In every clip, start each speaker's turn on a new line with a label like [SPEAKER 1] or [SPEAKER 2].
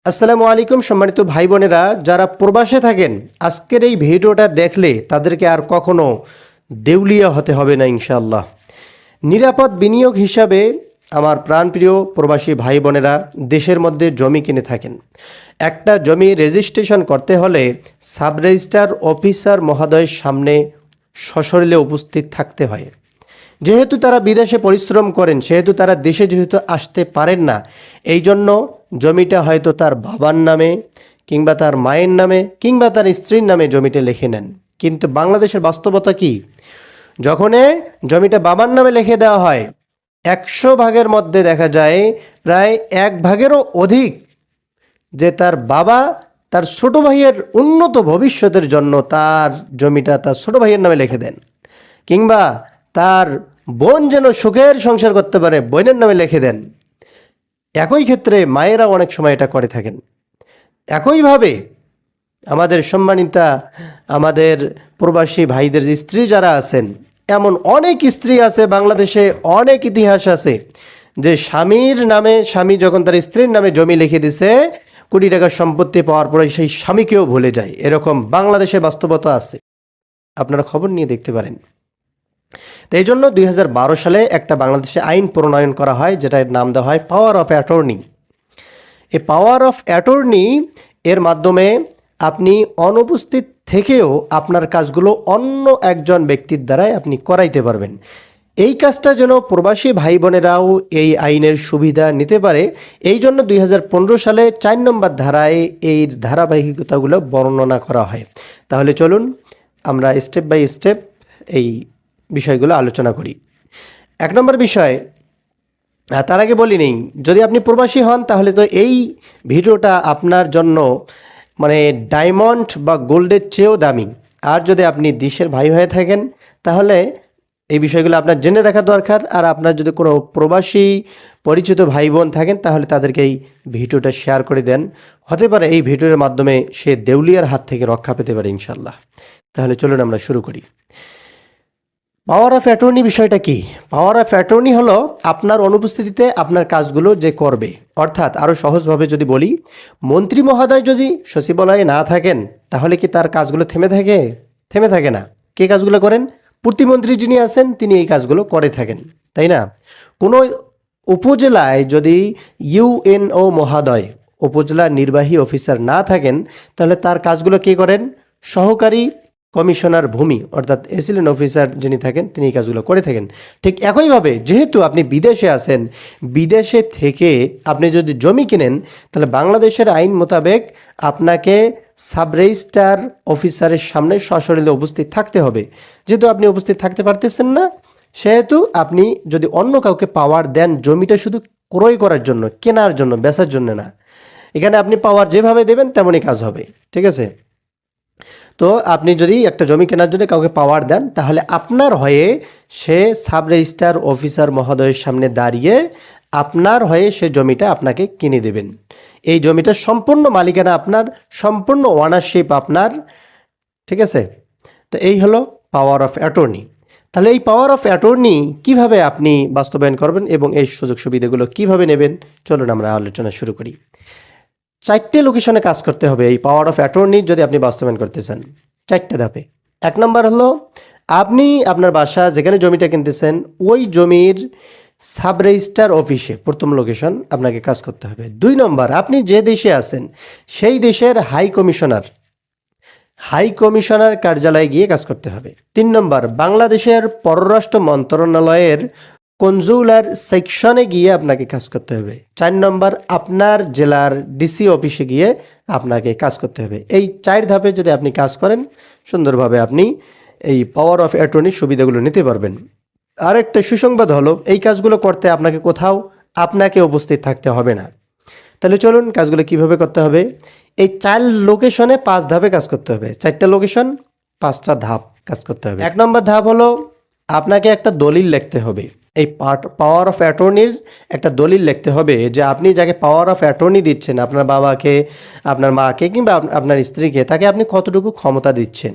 [SPEAKER 1] আসসালামু আলাইকুম সম্মানিত ভাই বোনেরা, যারা প্রবাসে থাকেন আজকের এই ভিডিওটা দেখলে তাদেরকে আর কখনো দেউলিয়া হতে হবে না ইনশাআল্লাহ। নিরাপদ বিনিয়োগ হিসাবে আমার প্রাণপ্রিয় প্রবাসী ভাই বোনেরা দেশের মধ্যে জমি কিনে থাকেন। একটা জমি রেজিস্ট্রেশন করতে হলে সাব রেজিস্ট্রার অফিসার মহোদয়ের সামনে সশরীরে উপস্থিত থাকতে হয়। যেহেতু তারা বিদেশে পরিশ্রম করেন সেহেতু তারা দেশে যেহেতু আসতে পারেন না, এই জন্য জমিটা হয়তো তার বাবার নামে কিংবা তার মায়ের নামে কিংবা তার স্ত্রীর নামে জমিটা লিখে নেন। কিন্তু বাংলাদেশের বাস্তবতা কি? যখন জমিটা বাবার নামে লিখে দেওয়া হয় 100 ভাগের মধ্যে দেখা যায় প্রায় 1 ভাগেরও অধিক যে তার বাবা তার ছোট ভাইয়ের উন্নত ভবিষ্যতের জন্য তার জমিটা তার ছোট ভাইয়ের নামে লিখে দেন, কিংবা তার বোন যেন সুখের সংসার করতে পারে বোনের নামে লিখে দেন। একই ক্ষেত্রে মায়েরা অনেক সময় এটা করে থাকেন। একইভাবে আমাদের সম্মানিতা আমাদের প্রবাসী ভাইদের স্ত্রী যারা আছেন, এমন অনেক স্ত্রী আছে বাংলাদেশে, অনেক ইতিহাস আছে যে স্বামীর নামে স্বামী যখন তার স্ত্রীর নামে জমি লিখে দিছে, কোটি টাকার সম্পত্তি পাওয়ার পরে সেই স্বামীকেও ভুলে যায়। এরকম বাংলাদেশে বাস্তবতা আছে, আপনারা খবর নিয়ে দেখতে পারেন। তো এই জন্য 2012 সালে একটা বাংলাদেশে আইন প্রণয়ন করা হয়, যেটার নাম দেওয়া হয় পাওয়ার অফ অ্যাটর্নি। এই পাওয়ার অফ অ্যাটর্নি এর মাধ্যমে আপনি অনুপস্থিত থেকেও আপনার কাজগুলো অন্য একজন ব্যক্তির দ্বারাই আপনি করাইতে পারবেন। এই কাজটা যেন প্রবাসী ভাই বোনেরাও এই আইনের সুবিধা নিতে পারে, এই জন্য 2015 সালে 4 নম্বর ধারায় এই ধারাবাহিকতাগুলো বর্ণনা করা হয়। তাহলে চলুন আমরা স্টেপ বাই স্টেপ এই বিষয়গুলো আলোচনা করি। 1 নম্বর বিষয়, তার আগে বলি নেই, যদি আপনি প্রবাসী হন তাহলে তো এই ভিডিওটা আপনার জন্য মানে ডায়মন্ড বা গোল্ডের চেয়েও দামি। আর যদি আপনি দেশের ভাই হয়ে থাকেন তাহলে এই বিষয়গুলো আপনার জেনে রাখা দরকার। আর আপনার যদি কোনো প্রবাসী পরিচিত ভাই বোন থাকেন তাহলে তাদেরকে এই ভিডিওটা শেয়ার করে দেন। হতে পারে এই ভিডিওর মাধ্যমে সে দেউলিয়ার হাত থেকে রক্ষা পেতে পারে ইনশাল্লাহ। তাহলে চলুন আমরা শুরু করি। পাওয়ার অফ অ্যাটর্নি বিষয়টা কি? পাওয়ার অফ অ্যাটর্নি হলো আপনার অনুপস্থিতিতে আপনার কাজগুলো যে করবে। অর্থাৎ আরও সহজভাবে যদি বলি, মন্ত্রী মহোদয় যদি সচিবালয়ে না থাকেন তাহলে কি তার কাজগুলো থেমে থাকে? থেমে থাকে না। কে কাজগুলো করেন? প্রতিমন্ত্রী যিনি আছেন তিনি এই কাজগুলো করে থাকেন, তাই না? কোনো উপজেলায় যদি ইউএনও মহোদয়, উপজেলা নির্বাহী অফিসার না থাকেন তাহলে তার কাজগুলো কে করেন? সহকারী কমিশনার ভূমি অর্থাৎ এসিলেন্ট অফিসার যিনি থাকেন তিনি এই কাজগুলো করে থাকেন। ঠিক একইভাবে যেহেতু আপনি বিদেশে আছেন, বিদেশে থেকে আপনি যদি জমি কিনেন তাহলে বাংলাদেশের আইন মোতাবেক আপনাকে সাব রেজিস্ট্রার অফিসারের সামনে সশরীরে উপস্থিত থাকতে হবে। যেহেতু আপনি উপস্থিত থাকতে পারতেছেন না, সেহেতু আপনি যদি অন্য কাউকে পাওয়ার দেন জমিটা শুধু ক্রয় করার জন্য, কেনার জন্য, বেচার জন্য না, এখানে আপনি পাওয়ার যেভাবে দেবেন তেমনই কাজ হবে, ঠিক আছে? তো আপনি যদি একটা জমি কেনার জন্য কাউকে পাওয়ার দেন তাহলে আপনার হয়ে সে সাব রেজিস্ট্রার অফিসার মহোদয়ের সামনে দাঁড়িয়ে আপনার হয়ে সে জমিটা আপনাকে কিনে দেবেন। এই জমিটার সম্পূর্ণ মালিকানা আপনার, সম্পূর্ণ ওনারশিপ আপনার, ঠিক আছে? তো এই হলো পাওয়ার অফ অ্যাটর্নি। তাহলে এই পাওয়ার অফ অ্যাটর্নি কিভাবে আপনি বাস্তবায়ন করবেন এবং এই সুযোগ সুবিধাগুলো কিভাবে নেবেন, চলুন আমরা আলোচনা শুরু করি। 4টে লোকেশনে কাজ করতে হবে এই পাওয়ার অফ অ্যাটর্নি যদি আপনি বাস্তবায়ন করতে চান। 4টে ধাপে। 1 নম্বর হলো আপনি আপনার বাসা যেখানে জমিটা কিনতেছেন ওই জমির সাব রেজিস্ট্রার অফিসে প্রথম লোকেশন আপনাকে কাজ করতে হবে। 2 নম্বর, আপনি যে দেশে আছেন সেই দেশের হাই কমিশনার কার্যালয়ে গিয়ে কাজ করতে হবে। 3 নম্বর, বাংলাদেশের পররাষ্ট্র মন্ত্রণালয়ের কনজুলার সেকশনে গিয়ে আপনাকে কাজ করতে হবে। 4 নম্বর, আপনার জেলার ডিসি অফিসে গিয়ে আপনাকে কাজ করতে হবে। এই 4 ধাপে যদি আপনি কাজ করেন সুন্দরভাবে আপনি এই পাওয়ার অফ অ্যাটর্নির সুবিধাগুলো নিতে পারবেন। আর একটা সুসংবাদ হলো এই কাজগুলো করতে আপনাকে কোথাও আপনাকে উপস্থিত থাকতে হবে না। তাহলে চলুন কাজগুলো কিভাবে করতে হবে। এই 4 লোকেশনে 5 ধাপে কাজ করতে হবে। 4টা লোকেশন 5টা ধাপ কাজ করতে হবে। 1 নম্বর ধাপ হলো আপনাকে একটা দলিল লিখতে হবে। এই পাওয়ার অফ অ্যাটর্নির একটা দলিল লিখতে হবে যে আপনি যাকে পাওয়ার অফ অ্যাটর্নি দিচ্ছেন, আপনার বাবাকে, আপনার মাকে কিংবা আপনার স্ত্রীকে, তাকে আপনি কতটুকু ক্ষমতা দিচ্ছেন।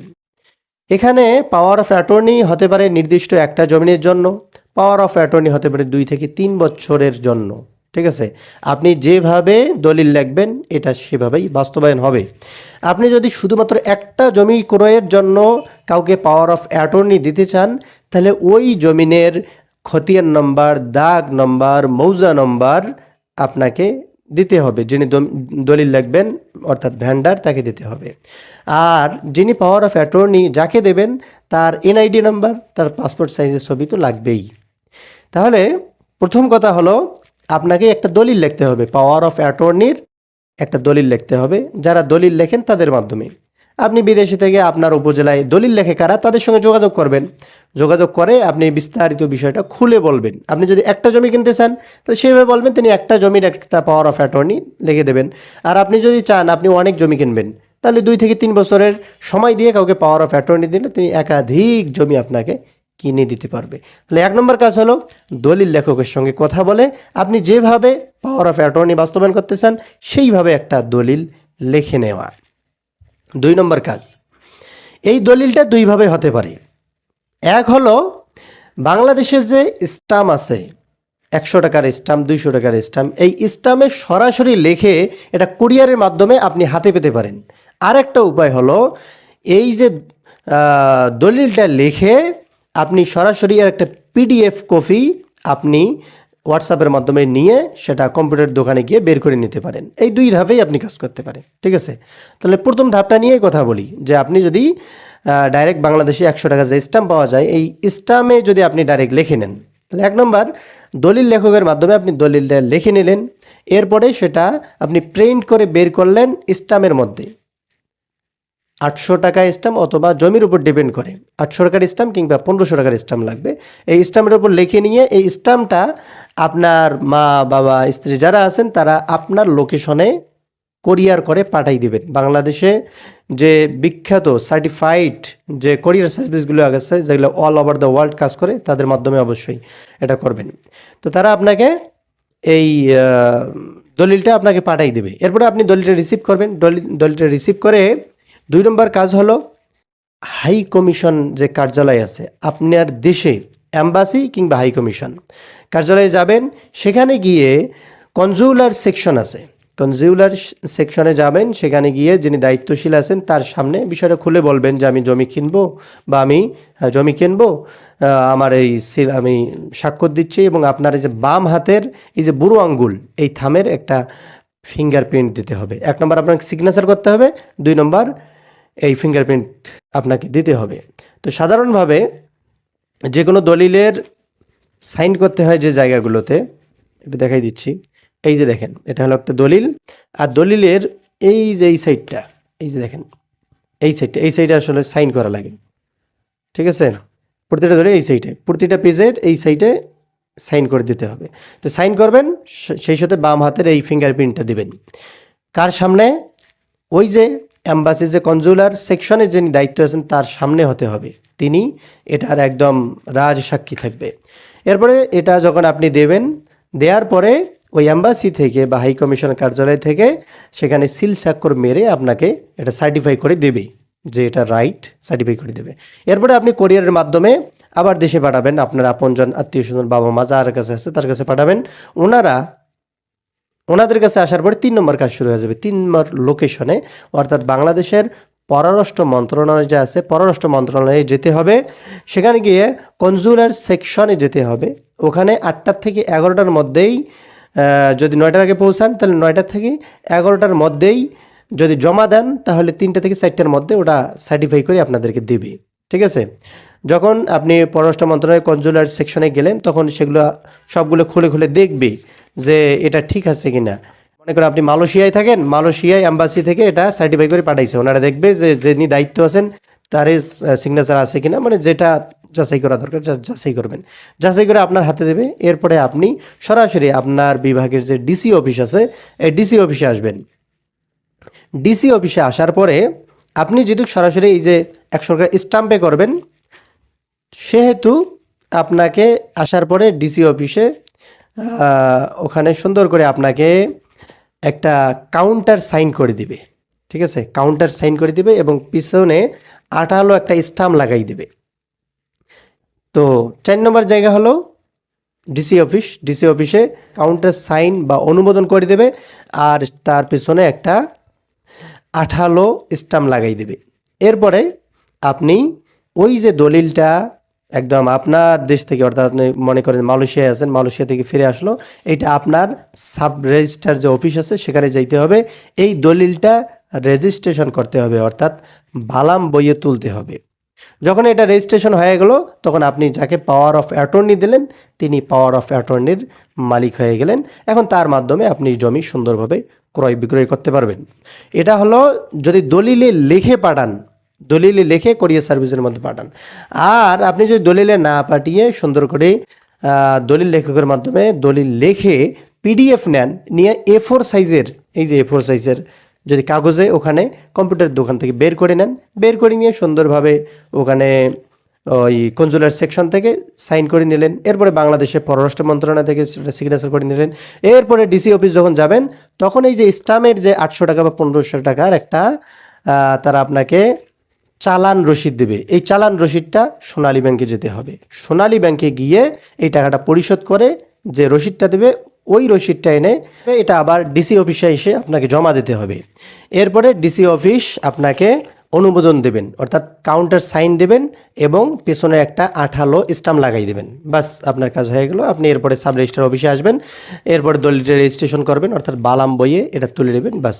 [SPEAKER 1] এখানে পাওয়ার অফ অ্যাটর্নি হতে পারে নির্দিষ্ট একটা জমির জন্য, পাওয়ার অফ অ্যাটর্নি হতে পারে 2 থেকে 3 বছরের জন্য, ঠিক আছে, আপনি যেভাবে দলিল লিখবেন এটা সেভাবেই বাস্তবায়ন হবে। আপনি যদি শুধুমাত্র একটা জমি ক্রয়ের জন্য কাউকে পাওয়ার অফ অ্যাটর্নি দিতে চান, তাহলে ওই জমিনের খতিয়ান নম্বর, দাগ নম্বর, মৌজা নম্বর আপনাকে দিতে হবে। যিনি দলিল লিখবেন অর্থাৎ ভেন্ডার, তাকে দিতে হবে। আর যিনি পাওয়ার অফ অ্যাটর্নি যাকে দেবেন তার এনআইডি নাম্বার, তার পাসপোর্ট সাইজের ছবি তো লাগবেই। তাহলে প্রথম কথা হলো আপনাকে একটা দলিল লিখতে হবে, পাওয়ার অফ অ্যাটর্নির একটা দলিল লিখতে হবে। যারা দলিল লেখেন তাদের মাধ্যমে, আপনি বিদেশে থেকে আপনার উপজেলায় দলিল লেখে কারা, তাদের সঙ্গে যোগাযোগ করবেন। যোগাযোগ করে আপনি বিস্তারিত বিষয়টা খুলে বলবেন। আপনি যদি একটা জমি কিনতে চান তাহলে সেভাবে বলবেন, তিনি একটা জমির একটা পাওয়ার অফ অ্যাটর্নি লিখে দেবেন। আর আপনি যদি চান আপনি অনেক জমি কিনবেন, তাহলে 2 থেকে 3 বছরের সময় দিয়ে কাউকে পাওয়ার অফ অ্যাটর্নি দিলে তিনি একাধিক জমি আপনাকে কিনে দিতে পারবে। তাহলে 1 নম্বর কাজ হলো দলিল লেখকের সঙ্গে কথা বলে আপনি যেভাবে পাওয়ার অফ অ্যাটর্নি বাস্তবায়ন করতে চান সেইভাবে একটা দলিল লিখে নেওয়া। 2 নম্বর কাজ, এই দলিলটা 2 ভাবে হতে পারে। এক হলো বাংলাদেশে যে স্টাম্প আছে, 100 টাকার স্টাম্প, 200 টাকার স্টাম্প, এই স্টাম্পে সরাসরি লিখে এটা কুরিয়ারের মাধ্যমে আপনি হাতে পেতে পারেন। আরেকটা উপায় হলো এই যে দলিলটা লিখে আপনি সরাসরি এর একটা পিডিএফ কপি আপনি হোয়াটসঅ্যাপের মাধ্যমে নিয়ে সেটা কম্পিউটার দোকানে গিয়ে বের করে নিতে পারেন। এই 2 ধাপেই আপনি কাজ করতে পারেন। ঠিক আছে, তাহলে প্রথম ধাপটা নিয়েই কথা বলি যে আপনি যদি ডাইরেক্ট বাংলাদেশে 100 টাকা যে স্টাম্প পাওয়া যায়, এই স্টাম্পে যদি আপনি ডাইরেক্ট লিখে নেন, তাহলে 1 নম্বর দলিল লেখকের মাধ্যমে আপনি দলিলটা লিখে নিলেন। এরপরে সেটা আপনি প্রিন্ট করে বের করলেন স্টাম্পের মধ্যে। 800 টাকা স্টাম্প অথবা জমির উপর ডিপেন্ড করে 800 টাকার স্টাম্প কিংবা 1500 টাকার স্টাম্প লাগবে। এই স্টাম্পের উপর লিখে নিয়ে এই স্টাম্পটা আপনার মা, বাবা, স্ত্রী যারা আছেন তারা আপনার লোকেশনে কোরিয়ার করে পাঠাই দিবেন। বাংলাদেশে যে বিখ্যাত সার্টিফাইড যে কোরিয়ার সার্ভিসগুলো আছে, যেগুলো অল ওভার দ্য ওয়ার্ল্ড কাজ করে, তাদের মাধ্যমে অবশ্যই এটা করবেন। তো তারা আপনাকে এই দলিলটা আপনাকে পাঠাই দেবে। এরপরে আপনি দলিলটা রিসিভ করবেন। দলিলটা রিসিভ করে 2 নম্বর কাজ হলো হাই কমিশন যে কার্যালয় আছে আপনার দেশে, অ্যাম্বাসি কিংবা হাই কমিশন কার্যালয়ে যাবেন। সেখানে গিয়ে কনজুলার সেকশন আছে, কনজিউলার সেকশনে যাবেন। সেখানে গিয়ে যিনি দায়িত্বশীল আছেন তার সামনে বিষয়টা খুলে বলবেন যে আমি জমি কিনবো বা আমি জমি কিনবো, আমার আমি স্বাক্ষর দিচ্ছি এবং আপনার এই যে বাম হাতের এই যে বুড়ো আঙ্গুল, এই থামের একটা ফিঙ্গারপ্রিন্ট দিতে হবে। 1 নম্বর আপনাকে সিগনেচার করতে হবে, 2 নম্বর এই ফিঙ্গারপ্রিন্ট আপনাকে দিতে হবে। তো সাধারণভাবে যে কোনো দলিলের সাইন করতে হয় যে জায়গাগুলোতে, একটু দেখাই দিচ্ছি। এই যে দেখেন, এটা হলো একটা দলিল। আর দলিলের এই যে এই সাইডটা, এই যে দেখেন এই সাইডে আসলে সাইন করা লাগে। ঠিক আছে, প্রতিটা দলিল এই সাইডে, প্রতিটা পেজের এই সাইডে সাইন করে দিতে হবে। তো সাইন করবেন, সেই সাথে বাম হাতের এই ফিঙ্গারপ্রিন্টটা দিবেন। কার সামনে? ওই যে অ্যাম্বাসি যে কনজুলার সেকশনে যিনি দায়িত্ব আছেন তার সামনে হতে হবে। তিনি এটার একদম রাজ সাক্ষী থাকবে। এরপরে এটা যখন আপনি দেবেন, দেওয়ার পরে ওই অ্যাম্বাসি থেকে বা হাই কমিশন কার্যালয় থেকে সেখানে সিল স্বাক্ষর মেরে আপনাকে এটা সার্টিফাই করে দেবে যে এটা রাইট, সার্টিফাই করে দেবে। এরপরে আপনি কোরিয়ারের মাধ্যমে আবার দেশে পাঠাবেন। আপনার আপনজন, আত্মীয় স্বজন, বাবা মা যার কাছে আছে তার কাছে পাঠাবেন। ওনাদের কাছে আসার পরে 3 নম্বর কাজ শুরু হয়ে যাবে। 3 নম্বর লোকেশনে, অর্থাৎ বাংলাদেশের পররাষ্ট্র মন্ত্রণালয় যা আছে, পররাষ্ট্র মন্ত্রণালয়ে যেতে হবে। সেখানে গিয়ে কনজুলার সেকশনে যেতে হবে। ওখানে 8টা থেকে 11টার মধ্যেই, যদি 9টার আগে পৌঁছান তাহলে 9টা থেকে 11টার মধ্যেই যদি জমা দেন তাহলে 3টা থেকে 4টার মধ্যে ওটা সার্টিফাই করে আপনাদেরকে দেবে। ঠিক আছে, যখন আপনি পররাষ্ট্র মন্ত্রণালয়ের কনজুলার সেকশনে গেলেন তখন সেগুলো সবগুলো খুলে খুলে দেখবে যে এটা ঠিক আছে কিনা। মনে করেন আপনি মালয়েশিয়ায় থাকেন, মালয়েশিয়ায় অ্যাম্বাসি থেকে এটা সার্টিফাই করে পাঠাইছে, ওনারা দেখবে যে যিনি দায়িত্ব আছেন তার সিগনেচার আছে কিনা, মানে যেটা যাচাই করা দরকার যাচাই করবেন। যাচাই করে আপনার হাতে দেবে। এরপরে আপনি সরাসরি আপনার বিভাগের যে ডিসি অফিস আছে এই ডিসি অফিসে আসবেন। ডিসি অফিসে আসার পরে আপনি যদি সরাসরি এই যে 100 টাকা স্টাম্পে করবেন, সেহেতু আপনাকে আসার পরে ডিসি অফিসে ওখানে সুন্দর করে আপনাকে একটা কাউন্টার সাইন করে দিবে। ঠিক আছে, কাউন্টার সাইন করে দিবে এবং পিছনে আঠালো একটা স্টাম্প লাগাই দিবে। তো 4 নম্বর জায়গা হলো ডিসি অফিসে কাউন্টার সাইন বা অনুমোদন করে দেবে, আর তার পেছনে একটা আঠালো স্টাম্প লাগাই দেবে। এরপরে আপনি ওই যে দলিলটা একদম আপনার দেশ থেকে, অর্থাৎ আপনি মনে করেন মালয়েশিয়ায় আছেন, মালয়েশিয়া থেকে ফিরে আসলো, এইটা আপনার সাব রেজিস্ট্রার যে অফিস আছে সেখানে যাইতে হবে, এই দলিলটা রেজিস্ট্রেশন করতে হবে, অর্থাৎ বালাম বইয়ে তুলতে হবে। যখন এটা রেজিস্ট্রেশন হয়ে গেল, তখন আপনি যাকে পাওয়ার অফ অ্যাটর্নি দিলেন তিনি পাওয়ার অফ অ্যাটর্নির মালিক হয়ে গেলেন। এখন তার মাধ্যমে আপনি জমি সুন্দরভাবে ক্রয় বিক্রয় করতে পারবেন। এটা হলো যদি দলিলে লিখে পাঠান, দলিলে লিখে কোরিয়ার সার্ভিসের মধ্যে পাঠান। আর আপনি যদি দলিলে না পাঠিয়ে সুন্দর করে দলিল লেখকের মাধ্যমে দলিল লিখে পিডিএফ নেন, নিয়ে A4 সাইজের, এই যে A4 সাইজের যদি কাগজে ওখানে কম্পিউটার দোকান থেকে বের করে নেন, বের করে নিয়ে সুন্দরভাবে ওখানে ওই কনজুলার সেকশন থেকে সাইন করে নিলেন। এরপরে বাংলাদেশের পররাষ্ট্র মন্ত্রণালয় থেকে সেটা সিগনেচার করে নিলেন। এরপরে ডিসি অফিস যখন যাবেন, তখন এই যে স্টাম্পের যে 800 টাকা বা 1500 টাকার একটা তারা আপনাকে চালান রসিদ দেবে। এই চালান রসিদটা সোনালী ব্যাংকে যেতে হবে। সোনালী ব্যাংকে গিয়ে এই টাকাটা পরিশোধ করে যে রসিদটা দেবে, ওই রসিদটা এনে এটা আবার ডিসি অফিসে এসে আপনাকে জমা দিতে হবে। এরপরে ডিসি অফিস আপনাকে অনুমোদন দেবেন, অর্থাৎ কাউন্টার সাইন দেবেন এবং পেছনে একটা আঠালো স্টাম্প লাগাই দেবেন। বাস আপনার কাজ হয়ে গেল। আপনি এরপরে সাব রেজিস্ট্রার অফিসে আসবেন, এরপরে দলিলটা রেজিস্ট্রেশন করবেন, অর্থাৎ বালাম বইয়ে এটা তুলে নেবেন। বাস,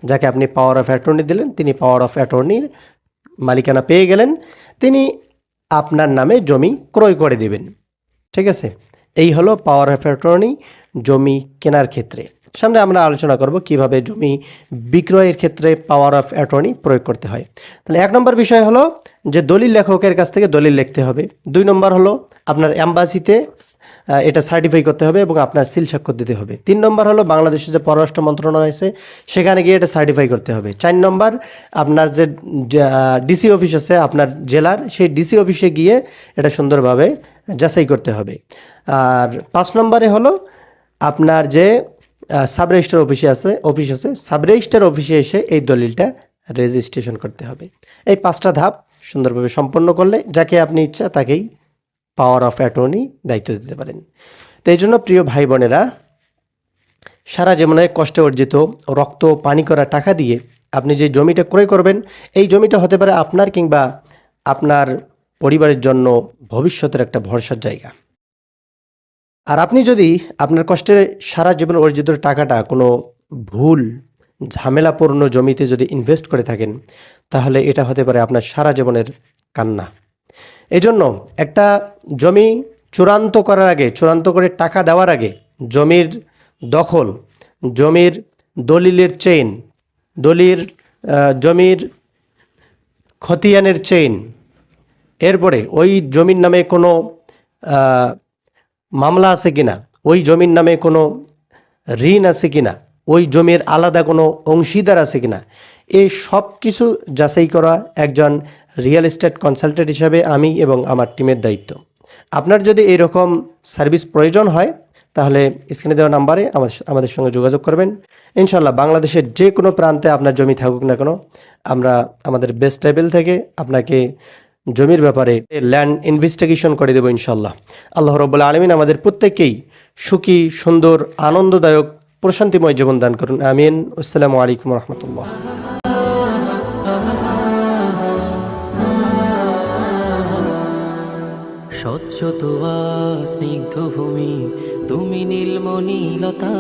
[SPEAKER 1] যাকে আপনি পাওয়ার অফ অ্যাটর্নি দিলেন তিনি পাওয়ার অফ অ্যাটর্নির মালিকানা পেয়ে গেলেন, তিনি আপনার নামে জমি ক্রয় করে দেবেন। ঠিক আছে, এই হলো পাওয়ার অফ অ্যাটর্নি জমি কেনার ক্ষেত্রে। সামনে আমরা আলোচনা করব কিভাবে জমি বিক্রয়ের ক্ষেত্রে পাওয়ার অফ অ্যাটর্নি প্রয়োগ করতে হয়। তাহলে 1 নম্বর বিষয় হলো যে দলিল লেখকের কাছ থেকে দলিল লিখতে হবে। 2 নম্বর হলো আপনার অ্যাম্বাসিতে এটা সার্টিফাই করতে হবে এবং আপনার সিল স্বাক্ষর দিতে হবে। 3 নম্বর হলো বাংলাদেশের যে পররাষ্ট্র মন্ত্রণালয় আছে সেখানে গিয়ে এটা সার্টিফাই করতে হবে। 4 নম্বর আপনার যে ডিসি অফিস আছে আপনার জেলার, সেই ডিসি অফিসে গিয়ে এটা সুন্দরভাবে যাচাই করতে হবে। আর 5 নম্বরে হলো আপনার যে সাব রেজিস্ট্রার অফিস আছে সাব রেজিস্ট্রার অফিসে এসে এই দলিলটা রেজিস্ট্রেশন করতে হবে। এই 5টা ধাপ সুন্দরভাবে সম্পন্ন করলে যাকে আপনি ইচ্ছা তাকেই পাওয়ার অফ অ্যাটর্নি দায়িত্ব দিতে পারেন। তো এই জন্য প্রিয় ভাই বোনেরা, সারা জীবনে কষ্টে অর্জিত রক্ত পানি করা টাকা দিয়ে আপনি যে জমিটা ক্রয় করবেন, এই জমিটা হতে পারে আপনার কিংবা আপনার পরিবারের জন্য ভবিষ্যতের একটা ভরসার জায়গা। আর আপনি যদি আপনার কষ্টের সারা জীবন অর্জিত টাকাটা কোনো ভুল ঝামেলাপূর্ণ জমিতে যদি ইনভেস্ট করে থাকেন, তাহলে এটা হতে পারে আপনার সারা জীবনের কান্না। এজন্য একটা জমি চূড়ান্ত করার আগে, চূড়ান্ত করে টাকা দেওয়ার আগে জমির দখল, জমির দলিলের চেইন, জমির খতিয়ানের চেইন, এরপরে ওই জমির নামে কোনো মামলা আছে কিনা, ওই জমির নামে কোনো ঋণ আছে কিনা, ওই জমির আলাদা কোনো অংশীদার আছে কিনা, এই সব কিছু যাচাই করা একজন রিয়েল এস্টেট কনসালটেন্ট হিসাবে আমি এবং আমার টিমের দায়িত্ব। আপনার যদি এরকম সার্ভিস প্রয়োজন হয় তাহলে স্ক্রিনে দেওয়া নাম্বারে আমাদের সঙ্গে যোগাযোগ করবেন। ইনশাল্লাহ বাংলাদেশের যে কোনো প্রান্তে আপনার জমি থাকুক না কেন, আমরা আমাদের বেস্ট লেভেল থেকে আপনাকে জমির ব্যাপারে ল্যান্ড ইনভেস্টিগেশন করে দেবো ইনশাল্লাহ। আল্লাহ রাব্বুল আলামিন আমাদের প্রত্যেককেই সুখী, সুন্দর, আনন্দদায়ক, প্রশান্তিময় জীবন দান করুন। আমিন। আসসালামু আলাইকুম রহমতুল্লাহ।
[SPEAKER 2] স্বচ্ছ তোয়া স্নিগ্ধ ভূমি, তুমি নীলমণি লতা।